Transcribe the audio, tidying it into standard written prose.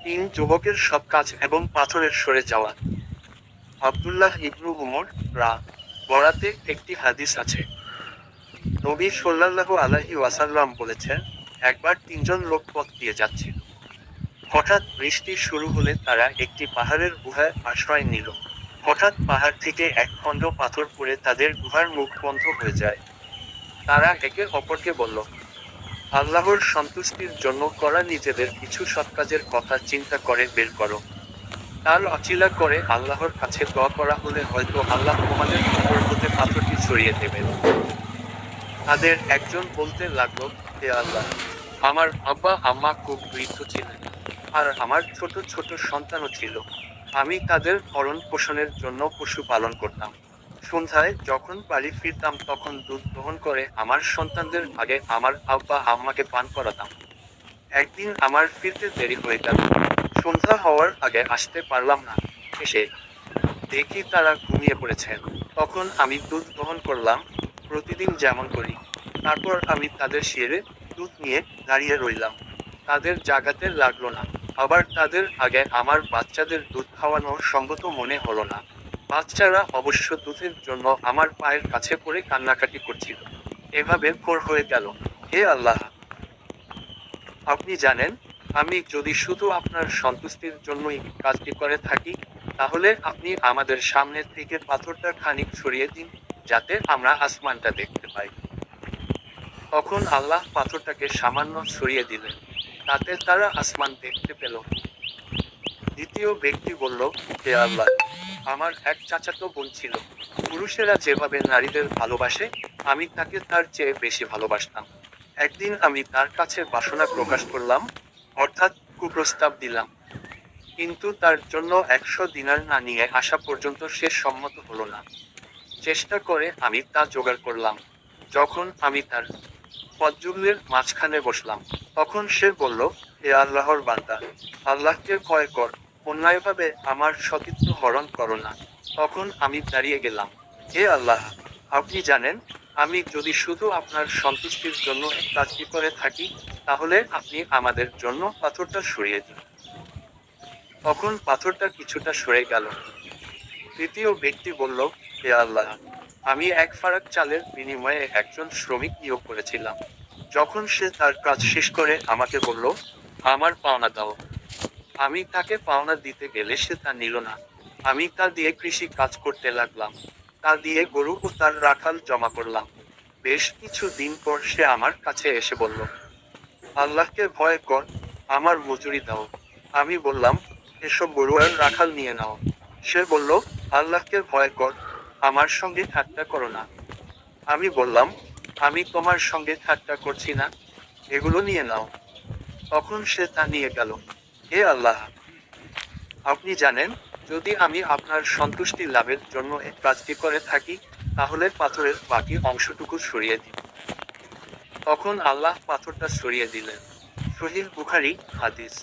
তিন যুবকের সব কাজ এবং পাথরের সরে যাওয়া। আব্দুল্লাহ ইবনু উমর বরাতে একটি হাদিস আছে। নবী সাল্লাল্লাহু আলাইহি ওয়াসাল্লাম বলেছেন, একবার তিনজন লোক পথ দিয়ে যাচ্ছিল। হঠাৎ বৃষ্টি শুরু হলে তারা একটি পাহাড়ের গুহায় আশ্রয় নিল। হঠাৎ পাহাড় থেকে এক খণ্ড পাথর পড়ে তাদের গুহার মুখ বন্ধ হয়ে যায়। তারা একে অপরকে বলল, আল্লাহর সন্তুষ্টির জন্য করা নিজেদের কিছু সৎকাজের কথা চিন্তা করে বের করো। তার অচিলা করে আল্লাহর কাছে দোয়া করা হলে হয়তো আল্লাহ তোমাদের উপর হতে পাথরটি সরিয়ে দেবেন। তাদের একজন বলতে লাগলো, হে আল্লাহ, আমার আব্বা আম্মা খুব বৃদ্ধ ছিলেন, আর আমার ছোট ছোট সন্তানও ছিল। আমি তাদের ভরণ পোষণের জন্য পশু পালন করতাম। সন্ধ্যায় যখন বাড়ি ফিরতাম তখন দুধ দহন করে আমার সন্তানদের আগে আমার আব্বা আম্মাকে পান করাতাম। একদিন আমার ফিরতে দেরি হয়ে গেল। সন্ধ্যা হওয়ার আগে আসতে পারলাম না। এসে দেখি তারা ঘুমিয়ে পড়েছেন। তখন আমি দুধ দহন করলাম, প্রতিদিন যেমন করি। তারপর আমি তাদের সেরে দুধ নিয়ে দাঁড়িয়ে রইলাম। তাদের জাগাতে লাগলো না। আবার তাদের আগে আমার বাচ্চাদের দুধ খাওয়ানো সঙ্গত মনে হলো না। বাচ্চারা অবশ্য দুধের জন্য আমার পায়ের কাছে পড়ে কান্নাকাটি করছিল। এভাবে ভোর হয়ে গেল। হে আল্লাহ, আপনি জানেন, আমি যদি শুধু আপনার সন্তুষ্টির জন্যই কাজটি করে থাকি, তাহলে আপনি আমাদের সামনের থেকে পাথরটা খানিক সরিয়ে দিন, যাতে আমরা আসমানটা দেখতে পাই। তখন আল্লাহ পাথরটাকে সামান্য সরিয়ে দিলেন। তাতে তারা আসমান দেখতে পেল। দ্বিতীয় ব্যক্তি বলল, হে আল্লাহ, আমার এক চাচাতো বোন ছিল। পুরুষেরা যেভাবে নারীদের ভালোবাসে, আমি তাকে তার চেয়ে বেশি ভালোবাসতাম। একদিন আমি তার কাছে বাসনা প্রকাশ করলাম, অর্থাৎ কুপ্রস্তাব দিলাম। কিন্তু তার জন্য 100 দিনার না নিয়ে আসা পর্যন্ত সে সম্মত হলো না। চেষ্টা করে আমি তা জোগাড় করলাম। যখন আমি তার পদযুগলের মাঝখানে বসলাম, তখন সে বলল, হে আল্লাহর বান্দা, আল্লাহকে ভয় কর, অন্যায়ভাবে আমার সতীত্ব হরণ করো না। তখন আমি দাঁড়িয়ে গেলাম। হে আল্লাহ, আপনি জানেন, আমি যদি শুধু আপনার সন্তুষ্টির জন্য এক কাজটি করে থাকি, তাহলে আপনি আমাদের জন্য পাথরটা সরিয়ে দিন। তখন পাথরটা কিছুটা সরে গেল। তৃতীয় ব্যক্তি বলল, হে আল্লাহ, আমি এক ফারাক চালের বিনিময়ে একজন শ্রমিক নিয়োগ করেছিলাম। যখন সে তার কাজ শেষ করে আমাকে বলল, আমার পাওনা দাও, আমি তাকে পাওনা দিতে গেলে সে তা নিল না। আমি তা দিয়ে কৃষি কাজ করতে লাগলাম। তা দিয়ে গরু ও তার রাখাল জমা করলাম। বেশ কিছু দিন পর সে আমার কাছে এসে বলল, আল্লাহকে ভয় কর, আমার মজুরি দাও। আমি বললাম, এসব গরু আর রাখাল নিয়ে নাও। সে বলল, আল্লাহকে ভয় কর, আমার সঙ্গে ঠাট্টা করো না। আমি বললাম, আমি তোমার সঙ্গে ঠাট্টা করছি না, এগুলো নিয়ে নাও। তখন সে তা নিয়ে গেল। হে আল্লাহ, আপনি জানেন, যদি আমি আপনার সন্তুষ্টি লাভের জন্য এই কাজটি করে থাকি, তাহলে পাথরের বাকি অংশটুকু সরিয়ে দিন। তখন আল্লাহ পাথরটা সরিয়ে দিলেন। সহিহ বুখারী হাদিস।